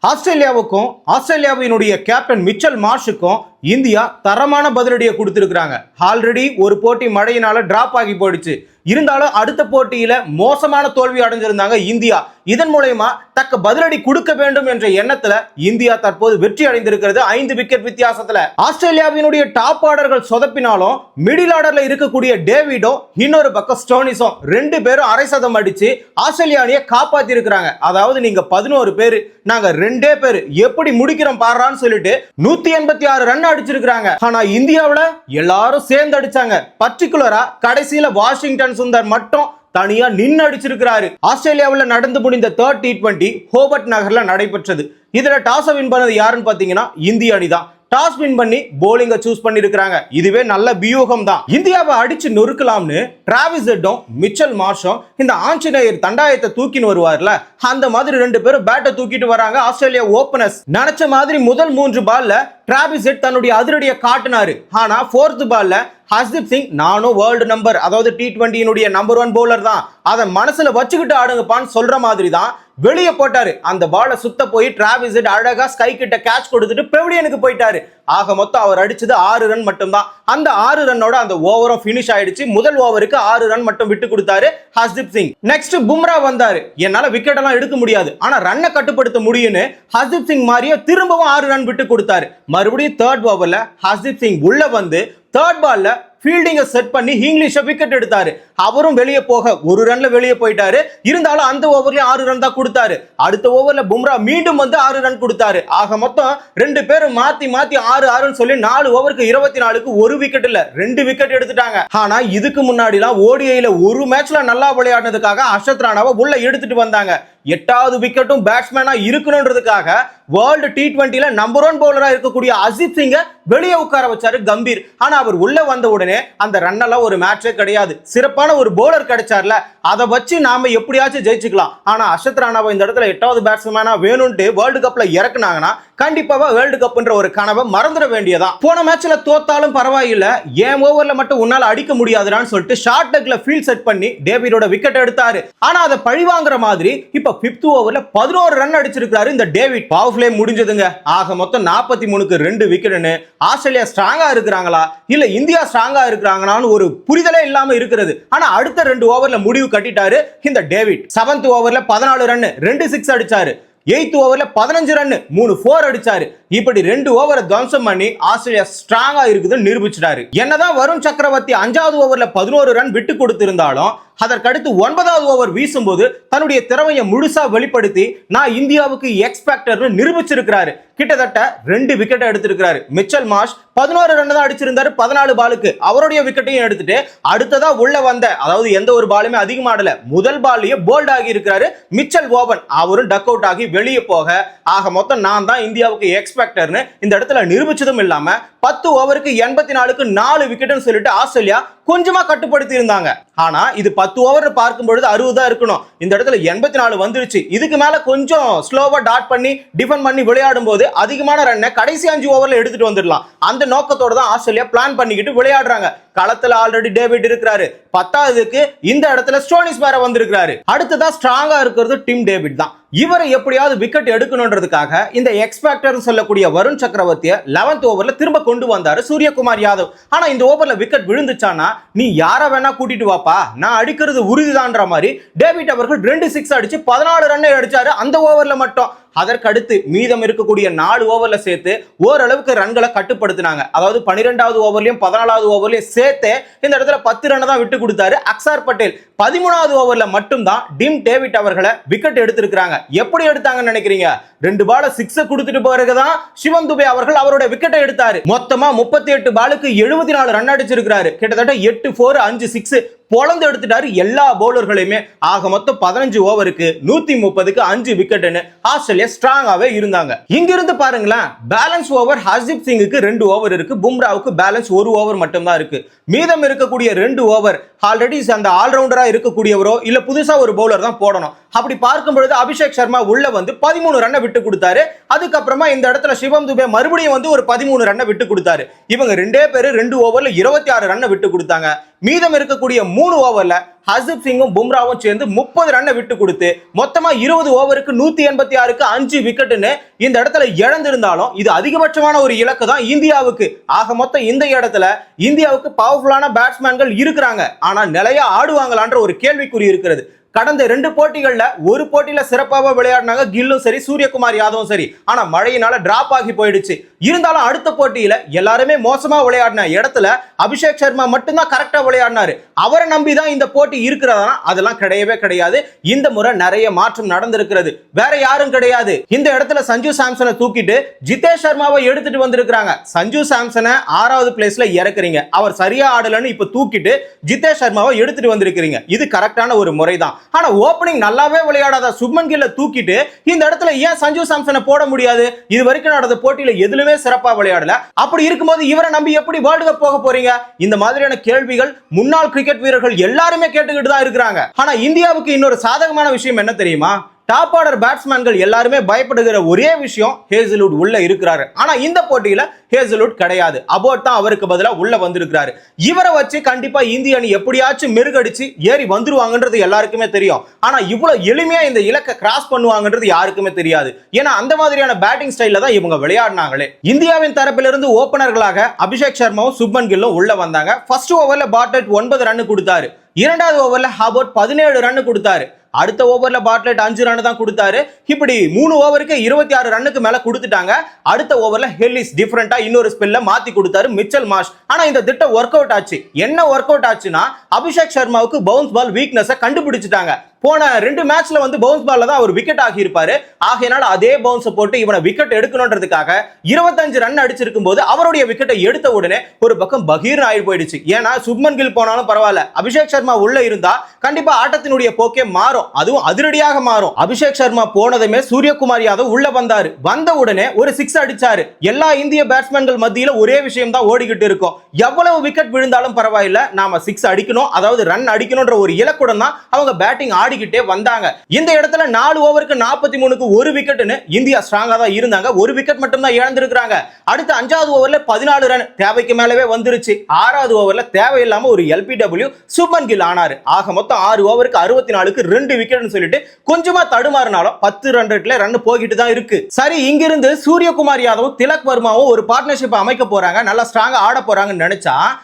ஆஸ்திரேலியாவுக்கும் ஆஸ்திரேலியாவினுடைய captain Mitchell மார்ஷுக்கும் India தரமான பதிலடியை கொடுத்திருக்காங்க. Already ஒரு போட்டி மழையினால டிராப் ஆகி போயிடுச்சு. இருந்தாலும் அடுத்த போட்டியில மோசமான தோல்வி அடைஞ்சிருந்தாங்க இந்தியா. இதன் மூலமா தக்க பதிலடி கொடுக்க வேண்டும் என்ற எண்ணத்துல இந்தியா தற்போது வெற்றி அடைந்திருக்கிறது 5 விக்கெட் வித்தியாசத்துல. ஆஸ்திரேலியாவினுடைய டாப் ஆர்டர்கள் சொதப்பினாலும் மிடில் ஆர்டர்ல இருக்கக்கூடிய டேவிடோ இன்னொரு பக்கம் ஸ்டோனிஸும் 2 பேரும் அரை சதம் அடிச்சு ஆஸ்திரேலியா அணியை காப்பாத்தி இருக்கிறாங்க. அதாவது நீங்க 11 பேர், நாங்க 2 பேர் எப்படி முடிக்கிறோம் பாடுறான்னு சொல்லிட்டு 186 ரன் அடிச்சிருக்காங்க. ஆனா இந்தியாவுல எல்லாரும் சேர்ந்து அடிச்சாங்க. பர்டிகுலரா கடைசியில வாஷிங்டன் சுந்தர் மட்டும் தனியா நின்னு அடிச்சிருக்கிறாரு. ஆஸ்திரேலியாவில் நடந்து முடிந்த 3rd T20 ஹோபர்ட் நகர்ல நடைபெற்றது. இதுல டாஸ் வின் பண்ணது யாருன்னு பாத்தீங்கன்னா இந்திய அணிதான். டாஸ் வின் பண்ணி போலிங்க சூஸ் பண்ணி இருக்காங்க. இதுவே நல்ல வியூகம் தான். இந்தியாவை அடிச்சு நொறுக்கலாம்னு டிராவிஸ் ஹெட்டும் மிச்சல் மார்ஷும் இந்த ஆஞ்சநேயர் தண்டாயத்தை தூக்கின்னு வருவார்ல, அந்த மாதிரி 2 பேரும் பேட்டை தூக்கிட்டு வராங்க. ஆஸ்திரேலியா ஓபனர்ஸ் நினைச்ச மாதிரி முதல் 3 பால்ல டிராவிஸ் ஹெட் தன்னுடைய அதிரடியை காட்டினாரு. ஆனா 4th பால்ல ஹர்ஷ்தீப் சிங் நானும் வேர்ல்டு நம்பர், அதாவது T20 நம்பர் 1 பவுலர் தான், அதை மனசுல வச்சுக்கிட்டு ஆடுங்கப்பான்னு சொல்ற மாதிரி தான் வெளியே போட்டாரு. அந்த பாலை சுத்த போய் டிராவிஸ் ஹெட் அழகா ஸ்கை கிட்ட கேட்ச் கொடுத்துட்டு பெவிலியனுக்கு போயிட்டாரு. ஆக மொத்தம் அவர் அடிச்சது 6 ரன் மட்டும் தான். அந்த 6 ரன்னோட அந்த ஓவரும் பினிஷ் ஆயிடுச்சு. முதல் ஓவருக்கு 6 ரன் மட்டும் விட்டு கொடுத்தாரு ஹர்ஷ்தீப் சிங். நெக்ஸ்ட் பும்ரா வந்தாரு. என்னால விக்கெட் எல்லாம் எடுக்க முடியாது, ஆனா ரன்னை கட்டுப்படுத்த முடியும்னு ஹர்ஷ்தீப் சிங் மாதிரியே திரும்பவும் 6 ரன் விட்டு கொடுத்தாரு. மறுபடியும் 3rd ஓவர்ல ஹர்ஷ்தீப் சிங் உள்ள வந்து 3rd பால்ல ஃபீல்டிங்கை செட் பண்ணி இங்கிலீஷை விக்கெட் எடுத்தாரு. அவரும் வெளியே போக 1 ரன்ல வெளியே போயிட்டாரு. இருந்தாலும் அந்த ஓவர்லயும் 6 ரன் தான் கொடுத்தாரு. அடுத்த ஓவர்ல பும்ரா மீண்டும் வந்து 6 ரன் கொடுத்தாரு. ஆக மொத்தம் 2 பேரும் மாத்தி 6 சொல்லி 4 ஓவருக்கு 24க்கு 1 விக்கெட் இல்ல 2 விக்கெட் எடுத்துட்டாங்க. ஆனா இதுக்கு முன்னாடிலாம் ஓடிஐல ஒரு மேட்ச்ல நல்லா விளையாடுனதுக்காக அர்ஷத் ராணாவை உள்ள எடுத்துட்டு வந்தாங்க. 8வது விக்கெட்டும் பேட்ஸ்மேனா இருக்கணும்ன்றதுக்காக வேர்ல்டு T20ல நம்பர் 1 பவுலரா இருக்கக்கூடிய அஜித் சிங்க வெளியே உட்கார வச்சாரு கம்பீர். ஆனா அவர் உள்ள வந்த உடனே அந்த ரன் எல்லாம் ஒரு மேட்சே கிடையாது. சிறப்பான ஒரு பவுலர் கிடைச்சார்ல, அதை வச்சு நாம எப்படியாச்சும் ஜெயிச்சுக்கலாம். ஆனா அர்ஷத் ராணாவை இந்த இடத்துல 8வது பேட்ஸ்மேனா வேணும்ட்டு வேர்ல்டு கப்ல இறக்குனாங்கன்னா கண்டிப்பா வேர்ல்டு கப்ன்ற ஒரு கனவை மறந்துட வேண்டியதான். போன மேட்ச்ல தோத்தாலும் பரவாயில்ல, ஏன் ஓவர்ல மட்டும் உன்னால அடிக்க முடியாதுன்னு சொல்லிட்டு ஷார்ட் லெக்ல ஃபீல்ட் செட் பண்ணி டேவிடோட விக்கெட் எடுத்தாரு. ஆனா அதை பழிவாங்குற மாதிரி இப்ப 5th ஓவர்ல 11 ரன் அடிச்சிருக்காரு இந்த டேவிட். Power play முடிஞ்சதுங்க. ஆக மொத்தம் 43க்கு 2 விக்கெட்னு ஆஸ்திரேலியா ஸ்ட்ராங்கா இருக்கிறாங்களா இல்ல இந்தியா ஸ்ட்ராங்கா இருக்கிறாங்களான்னு ஒரு புரிதலே இல்லாம இருக்கிறது. ஆனா அடுத்த 2 ஓவர்ல முடிவு கட்டிட்டாரு இந்த டேவிட். 7th ஓவர்ல 14 ரன் 2 6 அடிச்சாரு. 8th ஓவர்ல 15 ரன் 3 4 அடிச்சாரு. இப்படி 2 ஓவரை துவம்சம் பண்ணி ஆஸ்திரேலியா ஸ்ட்ராங்கா இருக்குதுன்னு நிரூபிச்சிட்டாரு. என்னதான் வருண் சக்கரவர்த்தி 5வது ஓவர்ல 11 ரன் விட்டு கொடுத்திருந்தாலும் அதற்கடுத்து 9வது ஓவர் வீசும்போது தன்னுடைய திறமையை முழுசா வெளிப்படுத்தி நான் இந்தியாவுக்கு எக்ஸ்பெக்டர்னு நிரூபிச்சிருக்கிறாரு. கிட்டத்தட்ட 2 விக்கெட் எடுத்திருக்கிறாரு. மிச்சல் மார்ஷ் 11 ரன் தான் அடிச்சிருந்தாரு 14 பாலுக்கு. அவருடைய விக்கெட்டையும் எடுத்துட்டு அடுத்ததா உள்ள வந்த, அதாவது எந்த ஒரு பாலுமே அதிகமா ஆடல, முதல் பால்லயே போல்ட் ஆகி இருக்கிறாரு மிச்சல் ஓவன். அவரும் டக் அவுட் ஆகி வெளியே போக ஆக மொத்தம் நான் தான் இந்தியாவுக்கு எக்ஸ்பெக்டர்னு இந்த இடத்துல நிரூபிச்சதும் இல்லாம 10 ஓவருக்கு 84க்கு 4 விக்கெட்னு சொல்லிட்டு ஆஸ்திரேலியா கொஞ்சமா கட்டுப்படுத்தி இருந்தாங்க. ஆனா இது 10 ஓவர் பார்க்கும் பொழுது 60 தான் இருக்கணும். இந்த இடத்துல 84 வந்துருச்சு. இதுக்கு மேல கொஞ்சம் ஸ்லோவா டாட் பண்ணி டிஃபெண்ட் பண்ணி விளையாடும் போது அதிகமான ரன்னை கடைசி 5 ஓவர்ல எடுத்துட்டு வந்துடலாம். அந்த நோக்கத்தோட தான் ஆஸ்திரேலியா பிளான் பண்ணிக்கிட்டு விளையாடுறாங்க. களத்துல ஆல்ரெடி டேவிட் இருக்கிறாரு. 10வதுக்கு இந்த இடத்துல ஸ்டோனிஸ் வேற வந்திருக்காரு. அடுத்ததா ஸ்ட்ராங்கா இருக்கிறது டிம் டேவிட் தான். இவரை எப்படியாவது விக்கெட் எடுக்கணும்ன்றதுக்காக இந்த எக்ஸ்பெக்டர் சொல்லக்கூடிய வருண் சக்கரவர்த்தியை 11th ஓவர்ல திரும்ப கொண்டு வந்தாரு சூரியகுமார் யாதவ். ஆனா இந்த ஓவர்ல விக்கெட் விழுந்துச்சானா நீ யார வேணா கூட்டிட்டு வாப்பா, நான் அடிக்கிறது உறுதிதான்ற மாதிரி டேவிட் அவர்கள் 2 6 அடிச்சு 14 ரன் அடிச்சாரு அந்த ஓவர்ல மட்டும். அதற்கடுத்து மீதம் இருக்கக்கூடிய 4 ஓவர்ல சேர்த்து ஓரளவுக்கு ரன்களை கட்டுப்படுத்தினாங்க. அதாவது 12வது ஓவர்லயும் 14வது ஓவர்லயும் சேர்த்து இந்த இடத்துல 10 ரன் தான் விட்டு கொடுத்தாரு அக்சர் பட்டேல். 13வது ஓவர்ல மட்டும் தான் டிம் டேவிட் அவர்களை விக்கெட் எடுத்திருக்காங்க. எப்படி எடுத்தாங்கன்னு நினைக்கிறீங்க? 2 பால 6 கொடுத்துட்டு பிறகுதான் சிவம் துபே அவர்கள் அவரோட விக்கெட்டை எடுத்தாரு. மொத்தமா 38 பாலுக்கு 74 ரன் அடிச்சிருக்காரு. கிட்டத்தட்ட 8 4 5 6 பொளந்து எடுத்துட்டாரு எல்லா பவுலர்களையுமே. ஆக மொத்தம் 15 ஓவருக்கு 130க்கு 5 விக்கெட்னு ஆஸ்திரேலியா ஸ்ட்ராங்காவே இருந்தாங்க. இங்கிருந்து பாருங்களேன், பேலன்ஸ் ஓவர் ஹர்ஷ்தீப் சிங்குக்கு 2 ஓவர் இருக்கு, பும்ராவுக்கு பேலன்ஸ் 1 ஓவர் மட்டும் தான் இருக்கு. மீதம் இருக்கக்கூடிய 2 ஓவர் ஆல்ரெடி அந்த ஆல்ரவுண்டரா இருக்கக்கூடியவரோ இல்ல புதுசா ஒரு பவுலர் தான் போடணும். அப்படி பார்க்கும் பொழுது அபிஷேக் சர்மா உள்ள வந்து 13 ரன்னை விட்டு விட்டு கொடுத்தாரு. அதுக்கப்புறமா இந்த இடத்துல சிவம் துபே மறுபடியும் வந்து ஒரு 13 ரன்னை விட்டு கொடுத்தாரு. இவங்க ரெண்டே பேரு 2 ஓவர்ல 26 ரன்னை விட்டு கொடுத்தாங்க. மீதம் இருக்கக்கூடிய 3 ஓவர்ல ஹர்ஷிப் சிங்கும் பும்ராவும் சேர்ந்து 30 ரன்னை விட்டு கொடுத்து மொத்தமா 20 ஓவருக்கு 186க்கு 5 விக்கெட்னு இந்த இடத்துல இழந்திருந்தாலும் இது அதிகபட்சமான ஒரு இலக்கு தான் இந்தியாவுக்கு. ஆக மொத்தம் இந்த இடத்துல இந்தியாவுக்கு பவர்ஃபுல்லான பேட்ஸ்மேன்கள் இருக்கிறாங்க. ஆனா நிலையா ஆடுவாங்களான்ற ஒரு கேள்விக்குறி இருக்கிறது. கடந்த 2 போட்டிகள்ல ஒரு போட்டியில சிறப்பாக விளையாடினாங்க கில்லும் சரி சூரியகுமார் யாதவும் சரி. ஆனா மழையினால டிராப் ஆகி போயிடுச்சு. இருந்தாலும் அடுத்த போட்டியில எல்லாருமே மோசமா விளையாடின இடத்துல அபிஷேக் சர்மா மட்டும்தான் கரெக்டா விளையாடினாரு. அவரை நம்பிதான் இந்த போட்டி இருக்கிறதா? அதெல்லாம் கிடையவே கிடையாது. இந்த முறை நிறைய மாற்றம் நடந்திருக்கிறது. வேற யாரும் கிடையாது. இந்த இடத்துல சஞ்சு சாம்சனை தூக்கிட்டு ஜிதேஷ் சர்மாவை எடுத்துட்டு வந்திருக்காங்க. சஞ்சு சாம்சனை 6வது பிளேஸ்ல இறக்குறீங்க. அவர் சரியா ஆடலன்னு இப்ப தூக்கிட்டு ஜிதேஷ் சர்மாவை எடுத்துட்டு வந்திருக்கிறீங்க. இது கரெக்டான ஒரு முறைதான். ஆனா ஓபனிங் நல்லாவே விளையாடாத சுப்மன் கில்ல தூக்கிட்டு இந்த இடத்துல ஏன் சஞ்சு சாம்சனை போட முடியாது? இது வரைக்கும் நடந்த போட்டியில எதுலயுமே சிறப்பா விளையாடல. அப்படி இருக்கும்போது இவரை நம்பி எப்படி வேர்ல்ட் கப் போக போறீங்க? இந்த மாதிரியான கேள்விகள் முன்னாள் கிரிக்கெட் வீரர்கள் எல்லாருமே கேட்டுக்கிட்டு தான் இருக்காங்க. ஆனா இந்தியாவுக்கு இன்னொரு சாதகமான விஷயம் என்ன தெரியுமா? டாப் ஆர்டர் பேட்ஸ்மேன்கள் எல்லாருமே பயப்படுகிற ஒரே விஷயம் ஹேசல்வுட் உள்ள இருக்கிறாரு. ஆனா இந்த போட்டியில ஹேசல்வுட் கிடையாது. அபோட் தான் அவருக்கு பதிலா உள்ள வந்திருக்கிறாரு. இவரை வச்சு கண்டிப்பா இந்திய அணி எப்படியாச்சும் மெருகடிச்சு ஏறி வந்துருவாங்கன்றது எல்லாருக்குமே தெரியும். ஆனா இவ்வளவு எளிமையா இந்த இலக்கை கிராஸ் பண்ணுவாங்கன்றது யாருக்குமே தெரியாது. ஏன்னா அந்த மாதிரியான பேட்டிங் ஸ்டைல்ல தான் இவங்க விளையாடினாங்களே. இந்தியாவின் தரப்பிலிருந்து ஓபனர்களாக அபிஷேக் சர்மாவும் சுப்மன் கில்லும் உள்ள வந்தாங்க. ஃபர்ஸ்ட் ஓவர்ல பார்ட்லெட் 9 ரன் கொடுத்தாரு. 2வது ஓவர்ல அபோட் 17 ரன் கொடுத்தாரு. அடுத்த ஓவர்ல பார்ட்லெட் 5 ரன் தான் கொடுத்தாரு. இப்படி 3 ஓவருக்கு 26 ரன்னுக்கு மேல கொடுத்துட்டாங்க. அடுத்த ஓவர்ல ஹெல்லிஸ் டிஃபரெண்டா இன்னொரு ஸ்பெல்ல மாத்தி கொடுத்தாரு மிச்சல் மார்ஷ். ஆனா இந்த திட்டம் ஒர்க் அவுட் ஆச்சு. என்ன ஒர்க் அவுட் ஆச்சுன்னா அபிஷேக் சர்மாவுக்கு பவுன்ஸ் பால் வீக்னஸை கண்டுபிடிச்சிட்டாங்க. போன 2 மேட்ச்ல வந்து பவுன்ஸ் பால்ல தான் அவர் விக்கெட் ஆகி இருப்பாரு. ஆகையினால அதே பவுன்ஸை போட்டு இவனை விக்கெட் எடுக்கணும்ன்றதுக்காக 25 ரன் அடிச்சிருக்கும் போது அவருடைய விக்கெட்டை எடுத்த உடனே ஒரு பக்கம் பகீர் ஆகி போயிடுச்சு. ஏன்னா சுப்மன் கில் போனாலும் பரவாயில்ல, அபிஷேக் சர்மா உள்ள இருந்தா கண்டிப்பா ஆட்டத்தினுடைய போக்கே மாறும். அதுவும் அதிரடியாக மாறும். அபிஷேக் சர்மா போனதுமே சூரியகுமார் யாதவ் உள்ள வந்தாரு. வந்த உடனே ஒரு 6 அடிச்சாரு. எல்லா இந்திய பேட்ஸ்மேன்கள் மத்தியில ஒரே விஷயம் தான் ஓடிக்கிட்டு இருக்கும். எவ்வளவு விக்கெட் விழுந்தாலும் பரவாயில்ல, நாம 6 அடிக்கணும், அதாவது ரன் அடிக்கணும்ன்ற ஒரு இலக்குடன் தான் அவங்க பேட்டிங் ஆடிக்கிட்டே வந்தாங்க. இந்த இடத்துல 4 ஓவருக்கு 43க்கு ஒரு விக்கெட்னு இந்தியா ஸ்ட்ராங்கா தான் இருந்தாங்க. ஒரு விக்கெட் மட்டும் தான் இழந்திருக்காங்க. அடுத்து 5வது ஓவர்ல 14 ரன் தேவைக்கு மேலவே வந்துருச்சு. 6வது ஓவர்ல தேவையில்லாம ஒரு LPW சுப்மன் கில் ஆனாரு. ஆக மொத்தம் 6 ஓவருக்கு 64க்கு 2 விக்கெட்னு சொல்லிட்டு கொஞ்சமா தடுமாறினாலும் 10 ரன் போகிட்டு தான் இருக்கு. சரி, இங்கிருந்து சூரியகுமார் யாதவும் திலக் வர்மாவும் ஒரு பார்ட்னர்ஷிப் அமைக்க போறாங்க, நல்லா ஸ்ட்ராங்கா ஆட போறாங்கன்னு நினைச்சா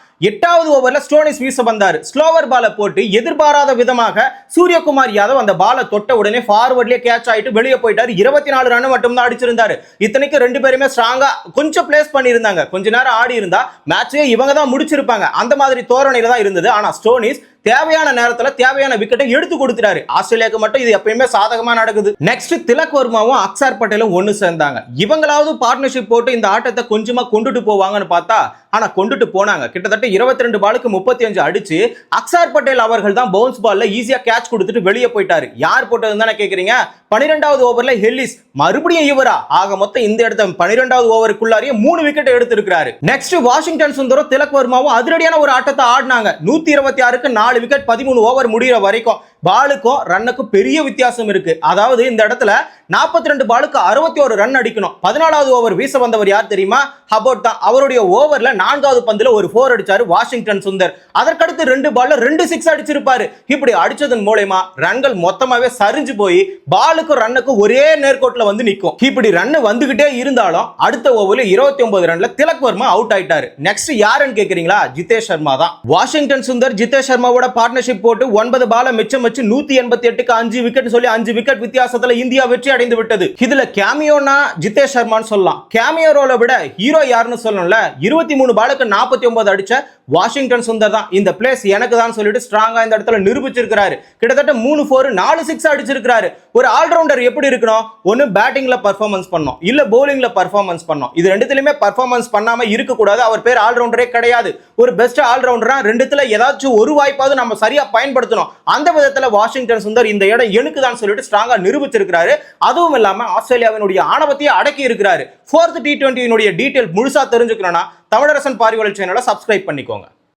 8வது ஓவர்ல ஸ்டோனிஸ் வீச வந்தாரு. ஸ்லோவர் பாலை போட்டு எதிர்பாராத விதமாக சூரியகுமார் யாதவ் அந்த பாலை தொட்ட உடனே ஃபார்வர்ட்லயே கேட்ச் ஆயிட்டு வெளியே போயிட்டாரு. 24 ரன் மட்டும் தான் அடிச்சிருந்தாரு. இத்தனைக்கு 2 பேருமே ஸ்ட்ராங்கா கொஞ்சம் பிளேஸ் பண்ணியிருந்தாங்க. கொஞ்ச நேரம் ஆடி இருந்தா மேட்சே இவங்க தான் முடிச்சிருப்பாங்க. அந்த மாதிரி தோரணையில தான் இருந்தது. ஆனா ஸ்டோனிஸ் தேவையான நேரத்துல தேவையான விக்கெட்டை எடுத்து கொடுத்துட்டாரு. ஆஸ்திரேலியாவுக்கு மட்டும் இது எப்பயுமே சாதகமா நடக்குது. நெக்ஸ்ட் திலக் வர்மாவும் அக்சார் பட்டேலும் ஒன்னு சேர்ந்தாங்க. இவங்களாவது பார்ட்னர்ஷிப் போட்டு இந்த ஆட்டத்தை கொஞ்சமா கொண்டுட்டு போவாங்கன்னு பார்த்தா ஆனா கொண்டுட்டு போனாங்க. கிட்டத்தட்ட 22 பாலுக்கு 35 அடிச்சு அக்சார் பட்டேல் அவர்கள் தான் பவுன்ஸ் பால்ல ஈஸியா கேட்ச் கொடுத்துட்டு வெளியே போயிட்டாரு. யார் போட்டதுன்னு தானே கேக்குறீங்க? 12வது ஓவர்ல ஹெல்லிஸ் மறுபடியும் இவரா. ஆக மொத்தம் இந்த இடத்த 12வது ஓவருக்குள்ளாரியே 3 விக்கெட் எடுத்திருக்காரு. நெக்ஸ்ட் வாஷிங்டன் சுந்தரும் திலக் வர்மாவும் அதிரடியான ஒரு ஆட்டத்தை ஆடினாங்க. 126க்கு 4 விக்கெட் 13 ஓவர் முடிகிற வரைக்கும். பாலுக்கும் ரன்னுக்கும் பெரிய வித்தியாசம் இருக்கு. அதாவது இந்த இடத்துல 42 பாலுக்கு 61 ரன் அடிக்கணும். 14வது ஓவர் வீச வந்தவர் யார் தெரியுமா? அபோட் தான். அவருடைய ஓவர்ல 4வது பந்துல ஒரு 4 அடிச்சாரு வாஷிங்டன் சுந்தர். அதற்கடுத்து 2 பால்ல 2 6 அடிச்சிருப்பாரு. இப்படி அடிச்சதன் மூலமா ரன்கள் மொத்தமாவே சரிஞ்சு போய் பாலுக்கும் ரன்னுக்கும் ஒரே நேர்கோட்டில் வந்து நிற்கும். இப்படி ரன் வந்துகிட்டே இருந்தாலும் அடுத்த ஓவர்ல 29 ரன்ல திலக் வர்மா அவுட் ஆயிட்டாரு. நெக்ஸ்ட் யாருன்னு கேக்குறீங்களா? ஜிதேஷ் சர்மா தான். வாஷிங்டன் சுந்தர் ஜிதேஷ் சர்மாவோட பார்ட்னர்ஷிப் போட்டு 9 பால மிச்சம் வச்சு 188க்கு 5 விக்கெட் சொல்லி 5 விக்கெட் வித்தியாசத்துல இந்தியா வெற்றி அடைந்து விட்டது. இதுல கேமியோனா ஜிதேஷ் சர்மான்னு சொல்லலாம். கேமியோ ரோலை விட ஹீரோ யாருன்னு சொல்லணும்ல. 23 பாலுக்கு 49 அடிச்ச வாஷிங்டன் சுந்தர் தான். இந்த பிளேஸ் எனக்கு தான் சொல்லிட்டு ஸ்ட்ராங்கா இந்த இடத்துல நிரூபிச்சிருக்காரு. கிட்டத்தட்ட 3 4 4 6 அடிச்சிருக்காரு. ஒரு ஆல்ரவுண்டர் எப்படி இருக்கணும்? ஒன்னு பேட்டிங்ல பர்ஃபார்மன்ஸ் பண்ணணும், இல்ல பவுலிங்ல பர்ஃபார்மன்ஸ் பண்ணணும். இது ரெண்டுத்திலுமே பர்ஃபார்மன்ஸ் பண்ணாம இருக்க கூடாது. அவர் பேர் ஆல்ரவுண்டரே கிடையாது. ஒரு பெஸ்ட் ஆல்ரவுண்டரா ரெண்டுத்துல ஏதாச்சும் ஒரு வாய்ப்பாவது நம்ம சரியா பயன்படுத்தணும். அந்த விதத்துல வாஷிங்டன் சுந்தர் இந்த இடம் எனக்கு தான் சொல்லிட்டு ஸ்ட்ராங்கா நிரூபிச்சிருக்காரு. அதுவும் இல்லாம ஆஸ்திரேலியாவினுடைய ஆணவத்தையே அடக்கி இருக்கிறாரு. 4th T20 டீடைல் முழுசா தெரிஞ்சுக்கணும்னா தமிழரசன் பார்வையாளர் சேனலை சப்ஸ்கிரைப் பண்ணிக்கோங்க.